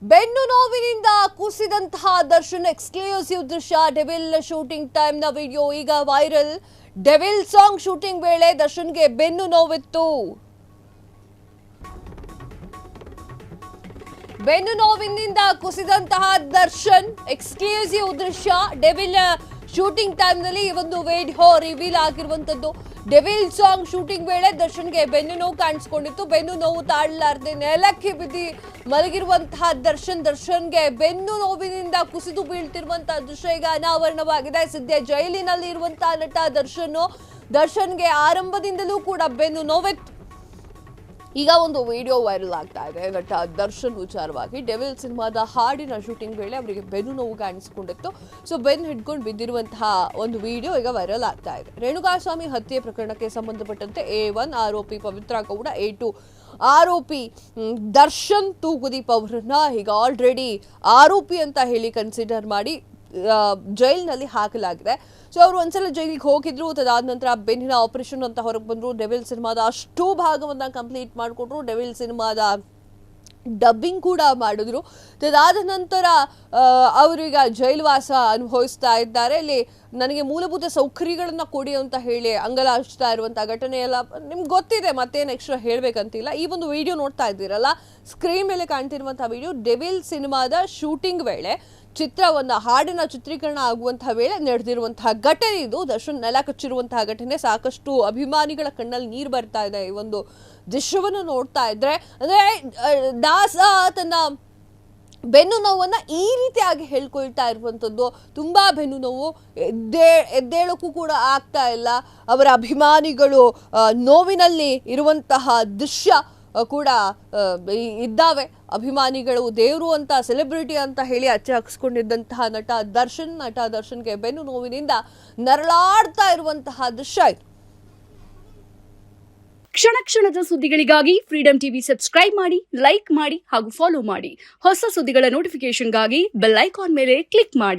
ಬೆನ್ನು ನೋವಿನಿಂದ ಕುಸಿದಂತಹ ದರ್ಶನ್ ಎಕ್ಸ್ಕ್ಲೂಸಿವ್ ದೃಶ್ಯ ಡೆವಿಲ್ ಶೂಟಿಂಗ್ ಟೈಮ್ ನ ವಿಡಿಯೋ ಈಗ ವೈರಲ್. ಡೆವಿಲ್ ಸಾಂಗ್ ಶೂಟಿಂಗ್ ವೇಳೆ ದರ್ಶನ್ಗೆ ಬೆನ್ನು ನೋವಿತ್ತು. ಬೆನ್ನು ನೋವಿನಿಂದ ಕುಸಿದಂತಹ ದರ್ಶನ್ ಎಕ್ಸ್ಕ್ಲೂಸಿವ್ ದೃಶ್ಯ ಡೆವಿಲ್ ಶೂಟಿಂಗ್ ಟೈಮ್ ನಲ್ಲಿ ಈ ಒಂದು ವಿಡಿಯೋ ರಿವೀಲ್ ಆಗಿರುವಂತದ್ದು. ಡೆವಿಲ್ ಸಾಂಗ್ ಶೂಟಿಂಗ್ ವೇಳೆ ದರ್ಶನ್ಗೆ ಬೆನ್ನು ನೋವು ಕಾಣಿಸ್ಕೊಂಡಿತ್ತು. ಬೆನ್ನು ನೋವು ತಾಳಲಾರದೆ ನೆಲಕ್ಕೆ ಬಿದ್ದು ಮಲಗಿರುವಂತಹ ದರ್ಶನ್ಗೆ ಬೆನ್ನು ನೋವಿನಿಂದ ಕುಸಿದು ಬೀಳ್ತಿರುವಂತಹ ದೃಶ್ಯ ಈಗ ಅನಾವರಣವಾಗಿದೆ. ಸದ್ಯ ಜೈಲಿನಲ್ಲಿ ಇರುವಂತಹ ನಟ ದರ್ಶನ್ಗೆ ಆರಂಭದಿಂದಲೂ ಕೂಡ ಬೆನ್ನು ನೋವಿತ್ತು. ಈಗ ಒಂದು ವಿಡಿಯೋ ವೈರಲ್ ಆಗ್ತಾ ಇದೆ. ನಟ ದರ್ಶನ್ ವಿಚಾರವಾಗಿ ಡೆವಿಲ್ ಸಿನಿಮಾದ ಹಾಡಿನ ಶೂಟಿಂಗ್ ವೇಳೆ ಅವರಿಗೆ ಬೆನ್ನು ನೋವು ಕಾಣಿಸಿಕೊಂಡಿತ್ತು. ಸೊ ಬೆನ್ನು ಹಿಡ್ಕೊಂಡು ಬಿದ್ದಿರುವಂತಹ ಒಂದು ವಿಡಿಯೋ ಈಗ ವೈರಲ್ ಆಗ್ತಾ ಇದೆ. ರೇಣುಕಾಸ್ವಾಮಿ ಹತ್ಯೆ ಪ್ರಕರಣಕ್ಕೆ ಸಂಬಂಧಪಟ್ಟಂತೆ A1 ಆರೋಪಿ ಪವಿತ್ರ ಗೌಡ, A2 ಆರೋಪಿ ದರ್ಶನ್ ತೂಗುದೀಪ್ ಅವರನ್ನ ಈಗ ಆಲ್ರೆಡಿ ಆರೋಪಿ ಅಂತ ಹೇಳಿ ಕನ್ಸಿಡರ್ ಮಾಡಿ ಜೈಲಿನಲ್ಲಿ ಹಾಕಲಾಗಿದೆ. ಸೊ ಅವರು ಒಂದ್ಸಲ ಜೈಲಿಗೆ ಹೋಗಿದ್ರು. ಅದಾದ ನಂತರ ಬೆನ್ನಿನ ಆಪರೇಷನ್ ಅಂತ ಹೊರಗೆ ಬಂದ್ರು. ಡೆವಿಲ್ ಸಿನಿಮಾದ ಅಷ್ಟು ಭಾಗವನ್ನ ಕಂಪ್ಲೀಟ್ ಮಾಡಿಕೊಟ್ರು. ಡೆವಿಲ್ ಸಿನಿಮಾದ ಡಬ್ಬಿಂಗ್ ಕೂಡ ಮಾಡಿದ್ರು. ಅದಾದ ನಂತರ ಅವರೀಗ ಜೈಲುವಾಸ ಅನುಭವಿಸ್ತಾ ಇದ್ದಾರೆ. ಇಲ್ಲಿ ನನಗೆ ಮೂಲಭೂತ ಸೌಕರ್ಯಗಳನ್ನ ಕೊಡಿ ಅಂತ ಹೇಳಿ ಅಂಗಲಾಚ್ತಾ ಇರುವಂತಹ ಘಟನೆ ಎಲ್ಲ ನಿಮ್ಗೆ ಗೊತ್ತಿದೆ, ಮತ್ತೇನು ಎಕ್ಸ್ಟ್ರಾ ಹೇಳ್ಬೇಕಂತಿಲ್ಲ. ಈ ಒಂದು ವಿಡಿಯೋ ನೋಡ್ತಾ ಇದ್ದೀರಲ್ಲ, ಸ್ಕ್ರೀನ್ ಮೇಲೆ ಕಾಣ್ತಿರುವಂತಹ ವಿಡಿಯೋ ಡೆವಿಲ್ ಸಿನಿಮಾದ ಶೂಟಿಂಗ್ ವೇಳೆ ಹಾಡಿನ ಚಿತ್ರೀಕರಣ ಆಗುವಂತಹ ವೇಳೆ ನಡೆದಿರುವಂತಹ ಘಟನೆ ಇದು. ದರ್ಶನ್ ನೆಲ ಕಚ್ಚಿರುವಂತಹ ಘಟನೆ. ಸಾಕಷ್ಟು ಅಭಿಮಾನಿಗಳ ಕಣ್ಣಲ್ಲಿ ನೀರು ಬರ್ತಾ ಇದೆ ಈ ಒಂದು ದೃಶ್ಯವನ್ನು ನೋಡ್ತಾ ಇದ್ರೆ. ಅಂದ್ರೆ ದಾಸ ತನ್ನ ಬೆನ್ನು ನೋವನ್ನ ಈ ರೀತಿಯಾಗಿ ಹೇಳ್ಕೊಳ್ತಾ ಇರುವಂತದ್ದು. ತುಂಬಾ ಬೆನ್ನು ನೋವು, ಎದ್ದೇಳಕ್ಕೂ ಕೂಡ ಆಗ್ತಾ ಇಲ್ಲ. ಅವರ ಅಭಿಮಾನಿಗಳು ನೋವಿನಲ್ಲಿ ಇರುವಂತಹ ದೃಶ್ಯ ಕೂಡ ಇದ್ದಾವೆ. ಅಭಿಮಾನಿಗಳು ದೇವರು ಅಂತ, ಸೆಲೆಬ್ರಿಟಿ ಅಂತ ಹೇಳಿ ಅಚ್ಚೆ ಹಾಕಿಸ್ಕೊಂಡಿದ್ದಂತಹ ನಟ ದರ್ಶನ್ಗೆ ಬೆನ್ನು ನೋವಿನಿಂದ ನರಳಾಡ್ತಾ ಇರುವಂತಹ ದೃಶ್ಯ ಇದು. ಕ್ಷಣ ಕ್ಷಣದ ಸುದ್ದಿಗಳಿಗಾಗಿ ಫ್ರೀಡಂ ಟಿವಿ ಸಬ್ಸ್ಕ್ರೈಬ್ ಮಾಡಿ, ಲೈಕ್ ಮಾಡಿ ಹಾಗೂ ಫಾಲೋ ಮಾಡಿ. ಹೊಸ ಸುದ್ದಿಗಳ ನೋಟಿಫಿಕೇಶನ್ಗಾಗಿ ಬೆಲ್ ಐಕಾನ್ ಮೇಲೆ ಕ್ಲಿಕ್ ಮಾಡಿ.